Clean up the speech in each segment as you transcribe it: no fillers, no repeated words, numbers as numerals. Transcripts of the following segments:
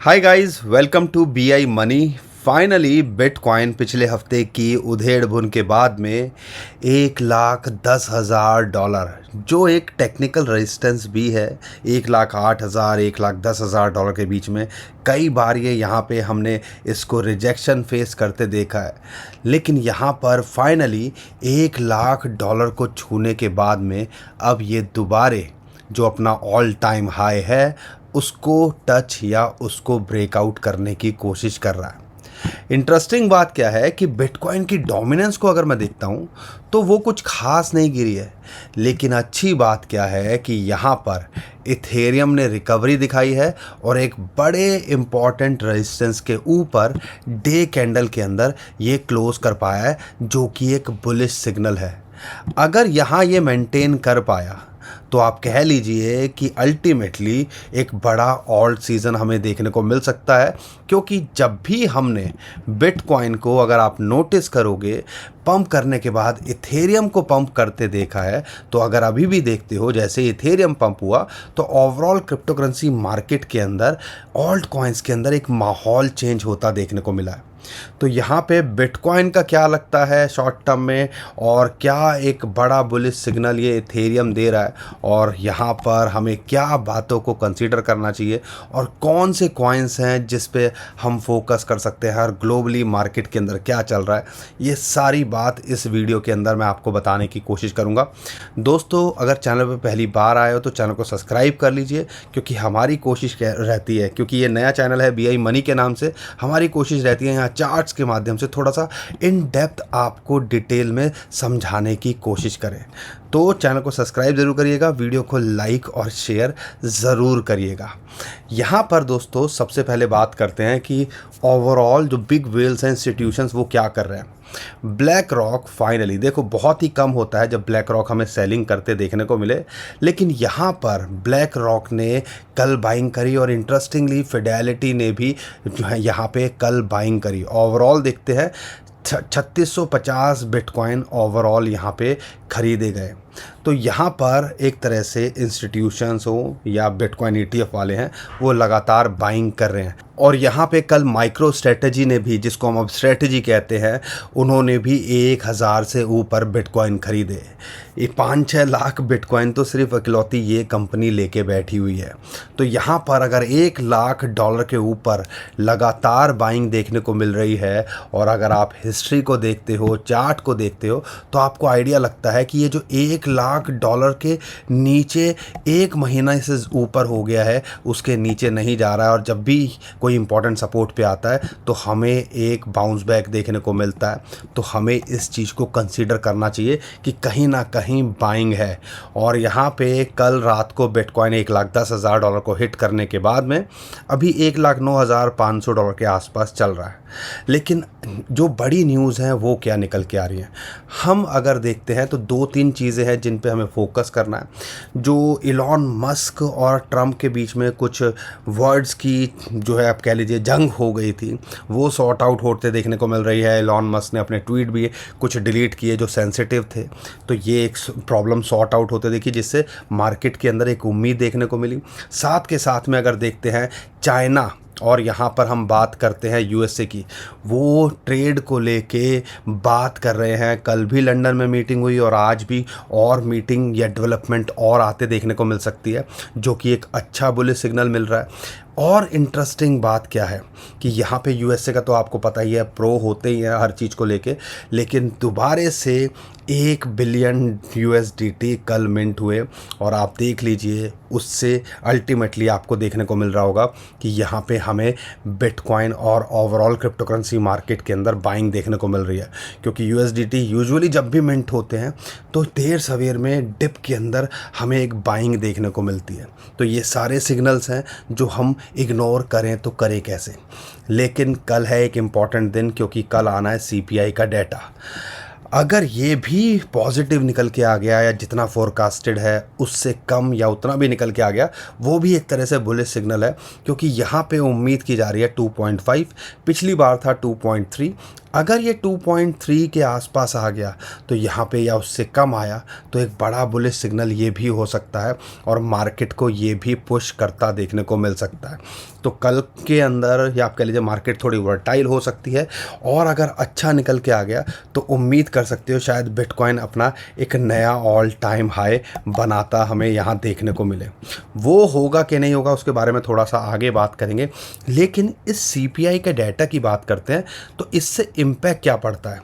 Hi guys, welcome to BI money. Finally bitcoin पिछले हफ्ते की उधेड़ बुन के बाद में 1,10,000 डॉलर, जो एक टेक्निकल रेजिस्टेंस भी है, 1,08,000 1,10,000 डॉलर के बीच में कई बार ये यहाँ पे हमने इसको रिजेक्शन फेस करते देखा है। लेकिन यहाँ पर फाइनली 1,00,000 डॉलर को छूने के बाद में अब ये दोबारे जो अपना ऑल टाइम हाई है उसको टच या उसको ब्रेकआउट करने की कोशिश कर रहा है। इंटरेस्टिंग बात क्या है कि बिटकॉइन की डोमिनेंस को अगर मैं देखता हूँ तो वो कुछ खास नहीं गिरी है। लेकिन अच्छी बात क्या है कि यहाँ पर इथेरियम ने रिकवरी दिखाई है और एक बड़े इम्पॉर्टेंट रेजिस्टेंस के ऊपर डे कैंडल के अंदर ये क्लोज कर पाया है, जो कि एक बुलिश सिग्नल है। अगर यहाँ ये मेंटेन कर पाया तो आप कह लीजिए कि अल्टीमेटली एक बड़ा ऑल्ट सीज़न हमें देखने को मिल सकता है। क्योंकि जब भी हमने बिटकॉइन को, अगर आप नोटिस करोगे, पंप करने के बाद इथेरियम को पंप करते देखा है, तो अगर अभी भी देखते हो जैसे इथेरियम पंप हुआ तो ओवरऑल क्रिप्टो करेंसी मार्केट के अंदर, ऑल्ट कॉइन्स के अंदर एक माहौल चेंज होता देखने को मिला है। तो यहाँ पे बिटकॉइन का क्या लगता है शॉर्ट टर्म में, और क्या एक बड़ा बुलिश सिग्नल ये इथेरियम दे रहा है, और यहाँ पर हमें क्या बातों को कंसीडर करना चाहिए, और कौन से कॉइन्स हैं जिस पे हम फोकस कर सकते हैं, और ग्लोबली मार्केट के अंदर क्या चल रहा है, ये सारी बात इस वीडियो के अंदर मैं आपको बताने की कोशिश करूँगा। दोस्तों, अगर चैनल पर पहली बार आए हो तो चैनल को सब्सक्राइब कर लीजिए, क्योंकि हमारी कोशिश रहती है, क्योंकि ये नया चैनल है BI मनी के नाम से, हमारी कोशिश रहती है यहाँ चार्ट्स के माध्यम से थोड़ा सा इन डेप्थ आपको डिटेल में समझाने की कोशिश करें। तो चैनल को सब्सक्राइब ज़रूर करिएगा, वीडियो को लाइक और शेयर ज़रूर करिएगा। यहाँ पर दोस्तों सबसे पहले बात करते हैं कि ओवरऑल जो बिग वेल्स हैं, इंस्टीट्यूशंस, वो क्या कर रहे हैं। ब्लैक रॉक फाइनली देखो, बहुत ही कम होता है जब ब्लैक रॉक हमें सेलिंग करते देखने को मिले, लेकिन यहाँ पर ब्लैक रॉक ने कल बाइंग करी, और इंटरेस्टिंगली फिडेलिटी ने भी जो है यहाँ पे कल बाइंग करी। ओवरऑल देखते हैं 3650 बिटकॉइन ओवरऑल यहाँ पे खरीदे गए। तो यहाँ पर एक तरह से इंस्टीट्यूशंस हो या बिटकॉइन ETF वाले हैं, वो लगातार बाइंग कर रहे हैं। और यहाँ पे कल माइक्रो स्ट्रेटजी ने भी, जिसको हम अब स्ट्रेटजी कहते हैं, उन्होंने भी 1,000 से ऊपर बिटकॉइन खरीदे। ये 5-6 लाख बिटकॉइन तो सिर्फ इकलौती ये कंपनी लेके बैठी हुई है। तो यहाँ पर अगर 1,00,000 के ऊपर लगातार बाइंग देखने को मिल रही है, और अगर आप हिस्ट्री को देखते हो, चार्ट को देखते हो, तो आपको आइडिया लगता है कि ये जो 1,00,000 के नीचे एक महीना से ऊपर हो गया है, उसके नीचे नहीं जा रहा है। और जब भी कोई इंपॉर्टेंट सपोर्ट पे आता है तो हमें एक बाउंस बैक देखने को मिलता है। तो हमें इस चीज़ को कंसीडर करना चाहिए कि कहीं ना कहीं बाइंग है। और यहाँ पे कल रात को बिटकॉइन 1,10,000 को हिट करने के बाद में अभी 1,09,500 के आसपास चल रहा है। लेकिन जो बड़ी न्यूज़ है वो क्या निकल के आ रही है, हम अगर देखते हैं तो 2-3 चीज़ें हैं जिन पे हमें फोकस करना है। जो इलॉन मस्क और ट्रम्प के बीच में कुछ वर्ड्स की जो है, आप कह लीजिए, जंग हो गई थी, वो सॉर्ट आउट होते देखने को मिल रही है। इलॉन मस्क ने अपने ट्वीट भी कुछ डिलीट किए जो सेंसिटिव थे, तो ये एक प्रॉब्लम सॉर्ट आउट होते देखी, जिससे मार्केट के अंदर एक उम्मीद देखने को मिली। साथ के साथ में अगर देखते हैं चाइना, और यहाँ पर हम बात करते हैं USA की, वो ट्रेड को लेके बात कर रहे हैं। कल भी लंदन में मीटिंग हुई, और आज भी और मीटिंग या डेवलपमेंट और आते देखने को मिल सकती है, जो कि एक अच्छा बुलिश सिग्नल मिल रहा है। और इंटरेस्टिंग बात क्या है कि यहाँ पे USA का तो आपको पता ही है, प्रो होते ही हैं हर चीज़ को लेके, लेकिन दोबारे से 1 बिलियन USDT कल मिंट हुए। और आप देख लीजिए, उससे अल्टीमेटली आपको देखने को मिल रहा होगा कि यहाँ पे हमें बिटकॉइन और ओवरऑल क्रिप्टो करेंसी मार्केट के अंदर बाइंग देखने को मिल रही है। क्योंकि USDT यूजुअली जब भी मिंट होते हैं तो देर सवेर में डिप के अंदर हमें एक बाइंग देखने को मिलती है। तो ये सारे सिग्नल्स हैं जो हम इग्नोर करें तो करें कैसे। लेकिन कल है एक इम्पॉर्टेंट दिन, क्योंकि कल आना है CPI का डाटा। अगर ये भी पॉजिटिव निकल के आ गया, या जितना फोरकास्टेड है उससे कम या उतना भी निकल के आ गया, वो भी एक तरह से बुलिश सिग्नल है। क्योंकि यहाँ पे उम्मीद की जा रही है 2.5, पिछली बार था 2.3, अगर ये 2.3 के आसपास आ गया तो यहाँ पे या उससे कम आया तो एक बड़ा बुलिश सिग्नल ये भी हो सकता है और मार्केट को ये भी पुश करता देखने को मिल सकता है। तो कल के अंदर या आप कह लीजिए मार्केट थोड़ी वर्टाइल हो सकती है और अगर अच्छा निकल के आ गया तो उम्मीद कर सकते हो शायद बिटकॉइन अपना एक नया ऑल टाइम हाई बनाता हमें यहाँ देखने को मिले। वो होगा कि नहीं होगा उसके बारे में थोड़ा सा आगे बात करेंगे, लेकिन इस सीपीआई के डाटा की बात करते हैं तो इससे इम्पैक्ट क्या पड़ता है।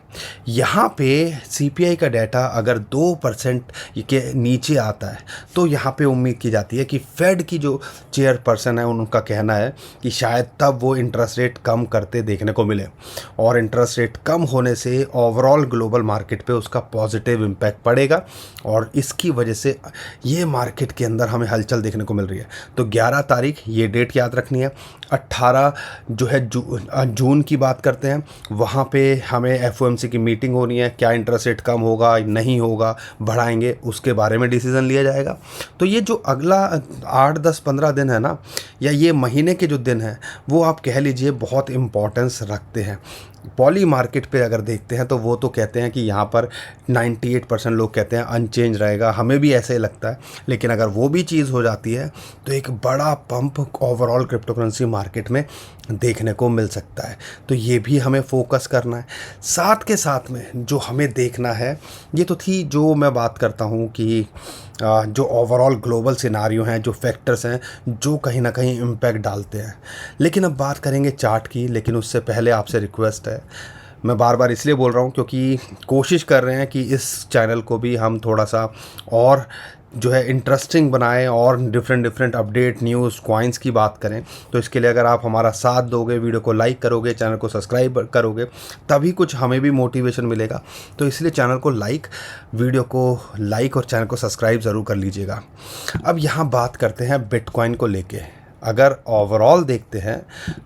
यहाँ पे सीपीआई का डाटा अगर 2% के नीचे आता है तो यहाँ पे उम्मीद की जाती है कि फेड की जो चेयरपर्सन है उनका कहना है कि शायद तब वो इंटरेस्ट रेट कम करते देखने को मिले और इंटरेस्ट रेट कम होने से ओवरऑल ग्लोबल मार्केट पे उसका पॉजिटिव इम्पैक्ट पड़ेगा और इसकी वजह से ये मार्केट के अंदर हमें हलचल देखने को मिल रही है। तो 11 तारीख ये डेट याद रखनी है। 18 जो है जून की बात करते हैं, वहाँ पे हमें एफओएमसी की मीटिंग होनी है। क्या इंटरेस्ट रेट कम होगा नहीं होगा बढ़ाएंगे उसके बारे में डिसीजन लिया जाएगा। तो ये जो अगला 8 10 15 दिन है ना, या ये महीने के जो दिन हैं वो आप कह लीजिए बहुत इम्पोर्टेंस रखते हैं। पॉली मार्केट पे अगर देखते हैं तो वो तो कहते हैं कि यहाँ पर 98% लोग कहते हैं अनचेंज रहेगा, हमें भी ऐसे ही लगता है। लेकिन अगर वो भी चीज़ हो जाती है तो एक बड़ा pump overall crypto currency market में देखने को मिल सकता है। तो ये भी हमें फोकस करना है। साथ के साथ में जो हमें देखना है, ये तो थी जो मैं बात करता हूँ कि जो ओवरऑल ग्लोबल सिनारियो हैं, जो फैक्टर्स हैं जो कहीं ना कहीं इम्पैक्ट डालते हैं। लेकिन अब बात करेंगे चार्ट की, लेकिन उससे पहले आपसे रिक्वेस्ट है, मैं बार बार इसलिए बोल रहा हूँ क्योंकि कोशिश कर रहे हैं कि इस चैनल को भी हम थोड़ा सा और जो है इंटरेस्टिंग बनाएं और डिफरेंट अपडेट न्यूज़ कॉइन्स की बात करें। तो इसके लिए अगर आप हमारा साथ दोगे, वीडियो को लाइक करोगे, चैनल को सब्सक्राइब करोगे, तभी कुछ हमें भी मोटिवेशन मिलेगा। तो इसलिए चैनल को लाइक, वीडियो को लाइक और चैनल को सब्सक्राइब ज़रूर कर लीजिएगा। अब यहाँ बात करते हैं बिटकॉइन को लेके। अगर ओवरऑल देखते हैं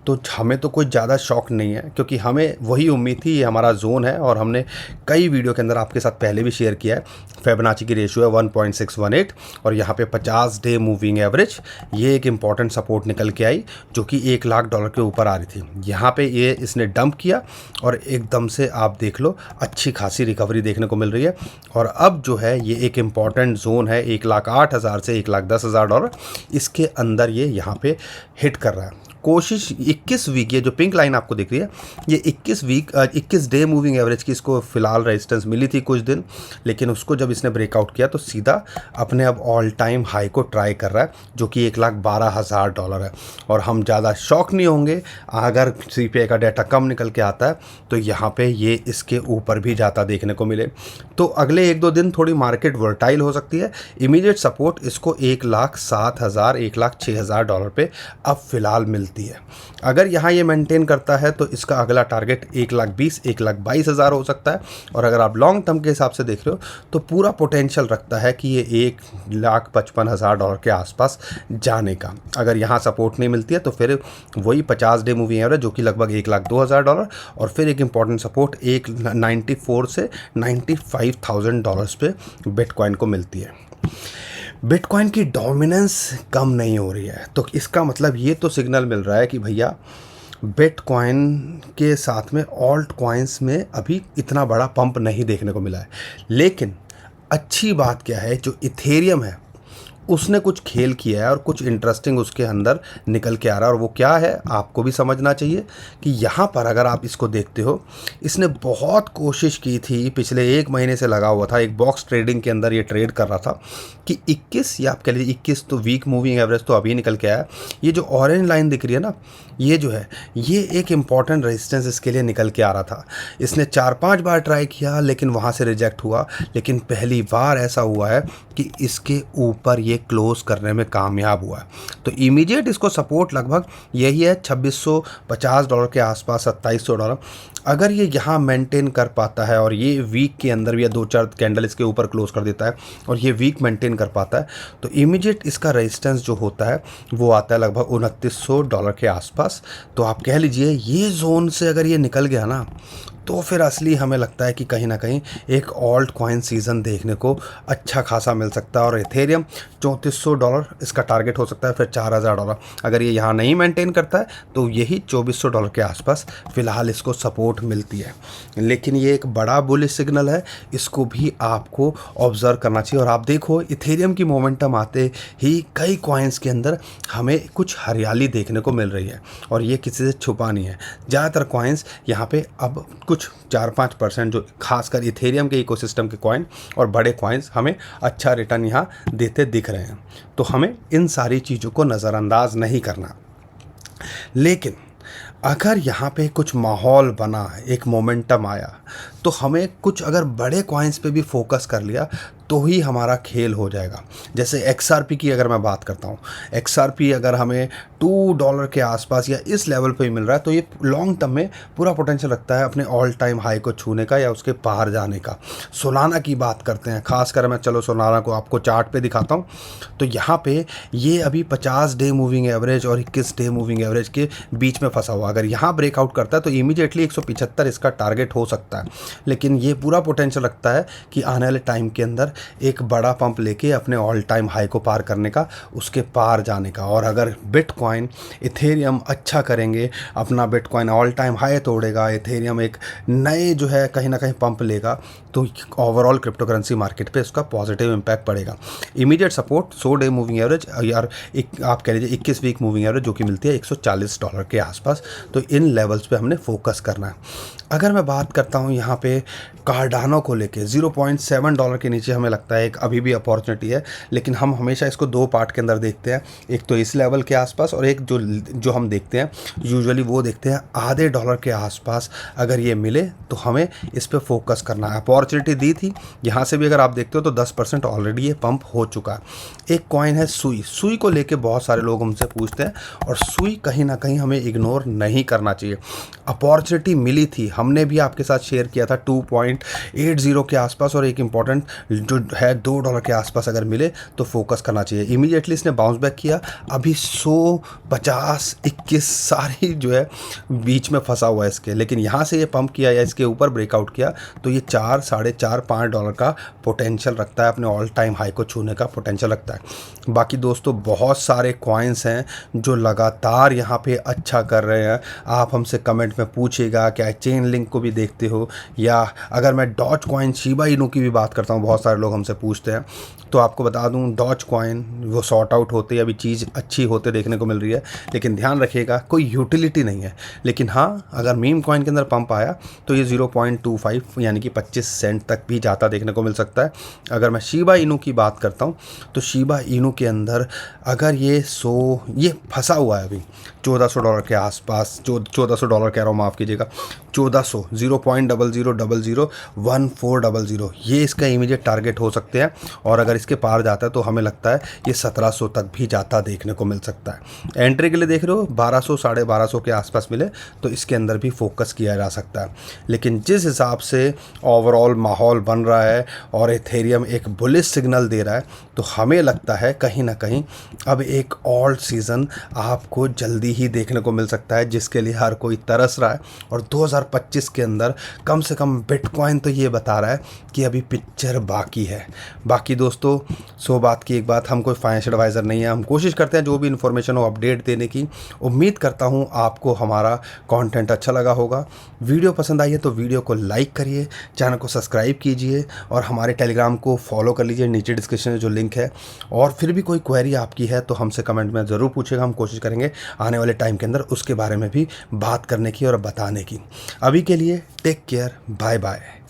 तो हमें तो कोई ज़्यादा शौक नहीं है क्योंकि हमें वही उम्मीद थी, ये हमारा जोन है और हमने कई वीडियो के अंदर आपके साथ पहले भी शेयर किया है। फिबोनाची की रेशियो है 1.618 और यहाँ पे 50 डे मूविंग एवरेज, ये एक इम्पॉर्टेंट सपोर्ट निकल के आई जो कि $1 लाख के ऊपर आ रही थी। यहाँ पे ये इसने डंप किया और एकदम से आप देख लो अच्छी खासी रिकवरी देखने को मिल रही है। और अब जो है ये एक इम्पॉर्टेंट जोन है $1,08,000 से $1,10,000, इसके अंदर ये यहाँ पे हिट कर रहा है। कोशिश 21 वीक, ये जो पिंक लाइन आपको दिख रही है ये 21 डे मूविंग एवरेज की इसको फिलहाल रेजिस्टेंस मिली थी कुछ दिन, लेकिन उसको जब इसने ब्रेकआउट किया तो सीधा अपने अब ऑल टाइम हाई को ट्राई कर रहा है जो कि $1,12,000 है। और हम ज़्यादा शॉक नहीं होंगे अगर सीपीआई का डाटा कम निकल के आता है तो यहाँ पे ये इसके ऊपर भी जाता देखने को मिले। तो अगले 1-2 दिन थोड़ी मार्केट वर्टाइल हो सकती है। इमीडिएट सपोर्ट इसको $1,07,000 $1,06,000 पे अब फिलहाल मिलती है। अगर यहाँ ये मेंटेन करता है तो इसका अगला टारगेट 1,20,000 1,22,000 हो सकता है। और अगर आप लॉन्ग टर्म के हिसाब से देख रहे हो तो पूरा पोटेंशियल रखता है कि ये $1,55,000 के आसपास जाने का। अगर यहाँ सपोर्ट नहीं मिलती है तो फिर वही 50 डे मूविंग एवरेज जो कि लगभग $1,02,000 और फिर एक इम्पॉर्टेंट सपोर्ट 194 से $95,000 पे बिटकॉइन को मिलती है। बिटकॉइन की डोमिनेंस कम नहीं हो रही है तो इसका मतलब ये तो सिग्नल मिल रहा है कि भैया बिटकॉइन के साथ में ऑल्ट कॉइन्स में अभी इतना बड़ा पंप नहीं देखने को मिला है। लेकिन अच्छी बात क्या है, जो इथेरियम है उसने कुछ खेल किया है और कुछ इंटरेस्टिंग उसके अंदर निकल के आ रहा है। और वो क्या है आपको भी समझना चाहिए कि यहाँ पर अगर आप इसको देखते हो, इसने बहुत कोशिश की थी, पिछले 1 महीने से लगा हुआ था, एक बॉक्स ट्रेडिंग के अंदर ये ट्रेड कर रहा था कि 21 या आप कह लीजिए 21 तो वीक मूविंग एवरेज तो अभी निकल के आया। ये जो ऑरेंज लाइन दिख रही है ना, ये जो है ये एक इम्पॉर्टेंट रेजिस्टेंस इसके लिए निकल के आ रहा था। इसने 4-5 बार ट्राई किया लेकिन वहाँ से रिजेक्ट हुआ। लेकिन पहली बार ऐसा हुआ है कि इसके ऊपर ये क्लोज करने में कामयाब हुआ है। तो इमीडिएट इसको सपोर्ट लगभग यही है $2,650 के आसपास, $2,700। अगर ये यहाँ मेंटेन कर पाता है और ये वीक के अंदर भी या 2-4 कैंडल इसके ऊपर क्लोज कर देता है और ये वीक मेंटेन कर पाता है तो इमीडिएट इसका रेजिस्टेंस जो होता है वो आता है लगभग $2,900 के आसपास। तो आप कह लीजिए ये जोन से अगर ये निकल गया ना तो फिर असली हमें लगता है कि कहीं ना कहीं एक ऑल्ट कॉइन सीज़न देखने को अच्छा खासा मिल सकता है। और इथेरियम $3400 इसका टारगेट हो सकता है, फिर $4000। अगर ये यहाँ नहीं मेंटेन करता है तो यही $2400 के आसपास फ़िलहाल इसको सपोर्ट मिलती है। लेकिन ये एक बड़ा बुलिश सिग्नल है, इसको भी आपको ऑब्ज़र्व करना चाहिए। और आप देखो इथेरियम की मोमेंटम आते ही कई कॉइन्स के अंदर हमें कुछ हरियाली देखने को मिल रही है, और ये किसी से छुपा नहीं है। ज़्यादातर कॉइन्स यहाँ पे अब कुछ 4-5% जो खासकर इथेरियम के इकोसिस्टम के कॉइन और बड़े कॉइन्स हमें अच्छा रिटर्न यहाँ देते दिख रहे हैं। तो हमें इन सारी चीज़ों को नज़रअंदाज नहीं करना। लेकिन अगर यहाँ पे कुछ माहौल बना, एक मोमेंटम आया, तो हमें कुछ अगर बड़े कॉइन्स पे भी फोकस कर लिया तो ही हमारा खेल हो जाएगा। जैसे XRP की अगर मैं बात करता हूँ, XRP अगर हमें $2 के आसपास या इस लेवल पे ही मिल रहा है तो ये लॉन्ग टर्म में पूरा पोटेंशियल रखता है अपने ऑल टाइम हाई को छूने का या उसके पार जाने का। सोलाना की बात करते हैं, खासकर मैं चलो सोलाना को आपको चार्ट पे दिखाता हूँ। तो यहाँ पे ये अभी 50 डे मूविंग एवरेज और 21 डे मूविंग एवरेज के बीच में फंसा हुआ। अगर यहाँ ब्रेकआउट करता है तो इमीडिएटली 175 इसका टारगेट हो सकता है। लेकिन ये पूरा पोटेंशियल रखता है कि आने वाले टाइम के अंदर एक बड़ा पंप लेके अपने ऑल टाइम हाई को पार करने का, उसके पार जाने का। और अगर बिटकॉइन इथेरियम अच्छा करेंगे, अपना बिटकॉइन ऑल टाइम हाई तोड़ेगा, इथेरियम एक नए जो है कहीं ना कहीं पंप लेगा, तो ओवरऑल क्रिप्टो करेंसी मार्केट पे उसका पॉजिटिव इम्पैक्ट पड़ेगा। Immediate support 100 day moving average यार आप कह लीजिए 21 वीक मूविंग एवरेज जो कि मिलती है $140 के आसपास। तो इन लेवल्स पे हमने फोकस करना है। अगर मैं बात करता हूँ यहाँ पे कार्डानो को लेके $0.7 के नीचे हमें लगता है एक अभी भी अपॉर्चुनिटी है। लेकिन हम हमेशा इसको दो पार्ट के अंदर देखते हैं, एक तो इस लेवल के आसपास और एक जो हम देखते हैं यूजुअली वो देखते हैं आधे डॉलर के आसपास। अगर ये मिले तो हमें इस पर फोकस करना है। अपॉर्चुनिटी दी थी, यहाँ से भी अगर आप देखते हो तो 10% ऑलरेडी ये पंप हो चुका है। एक कॉइन है सुई। सुई को लेके बहुत सारे लोग हमसे पूछते हैं, और सुई कहीं ना कहीं हमें इग्नोर नहीं करना चाहिए। अपॉर्चुनिटी मिली थी, हमने भी आपके साथ शेयर किया था 2.80 के आसपास, और एक इम्पॉर्टेंट जो है $2 के आसपास अगर मिले तो फोकस करना चाहिए। इमीडिएटली इसने बाउंस बैक किया, अभी 100, 50, 21 सारी जो है बीच में फंसा हुआ है इसके। लेकिन यहाँ से ये पंप किया या इसके ऊपर ब्रेकआउट किया तो ये 4, $4.5, $5 का पोटेंशियल रखता है, अपने ऑल टाइम हाई को छूने का पोटेंशियल रखता है। बाकी दोस्तों बहुत सारे कॉइन्स हैं जो लगातार यहाँ पे अच्छा कर रहे हैं। आप हमसे कमेंट में पूछिएगा क्या चेन लिंक को भी देखते हो, या अगर मैं डॉज कॉइन शिबा इनू की भी बात करता हूँ, बहुत सारे लोग हमसे पूछते हैं, तो आपको बता दूं डॉज कॉइन वो सॉर्ट आउट होते, अभी चीज़ अच्छी होते देखने को मिल रही है। लेकिन ध्यान रखिएगा कोई यूटिलिटी नहीं है। लेकिन हाँ, अगर मीम कॉइन के अंदर पंप आया तो ये 0.25 यानी कि 25 सेंट तक भी जाता देखने को मिल सकता है। अगर मैं शिबा इनू की बात करता हूँ तो शिबा इनू के अंदर अगर ये फंसा हुआ है अभी $1400 के आसपास, जो $1400 कह रहा हूँ, माफ़ कीजिएगा, 1400, 0.00001400 ये इसका इमीडिएट टारगेट हो सकते हैं। और अगर इसके पार जाता है तो हमें लगता है ये 1700 तक भी जाता देखने को मिल सकता है। एंट्री के लिए देख रहे हो 1200, 1250 के आसपास मिले तो इसके अंदर भी फोकस किया जा सकता है। लेकिन जिस हिसाब से ओवरऑल माहौल बन रहा है और इथेरियम एक बुलिश सिग्नल दे रहा है, तो हमें लगता है कहीं ना कहीं अब एक ऑल्ट सीज़न आपको जल्दी ही देखने को मिल सकता है, जिसके लिए हर कोई तरस रहा है। और 2025 के अंदर कम से कम बिटकॉइन तो ये बता रहा है कि अभी पिक्चर बाकी है। बाकी दोस्तों 100 बात की एक बात, हम कोई फाइनेंशियल एडवाइज़र नहीं है, हम कोशिश करते हैं जो भी इन्फॉर्मेशन हो अपडेट देने की। उम्मीद करता हूँ आपको हमारा कंटेंट अच्छा लगा होगा। वीडियो पसंद आई है तो वीडियो को लाइक करिए, चैनल को सब्सक्राइब कीजिए और हमारे टेलीग्राम को फॉलो कर लीजिए, नीचे डिस्क्रिप्शन में जो लिंक है। और फिर भी कोई क्वेरी आपकी है तो हमसे कमेंट में ज़रूर पूछेगा, हम कोशिश करेंगे आने वाले टाइम के अंदर उसके बारे में भी बात करने की और बताने की। अभी के लिए टेक केयर, बाय बाय।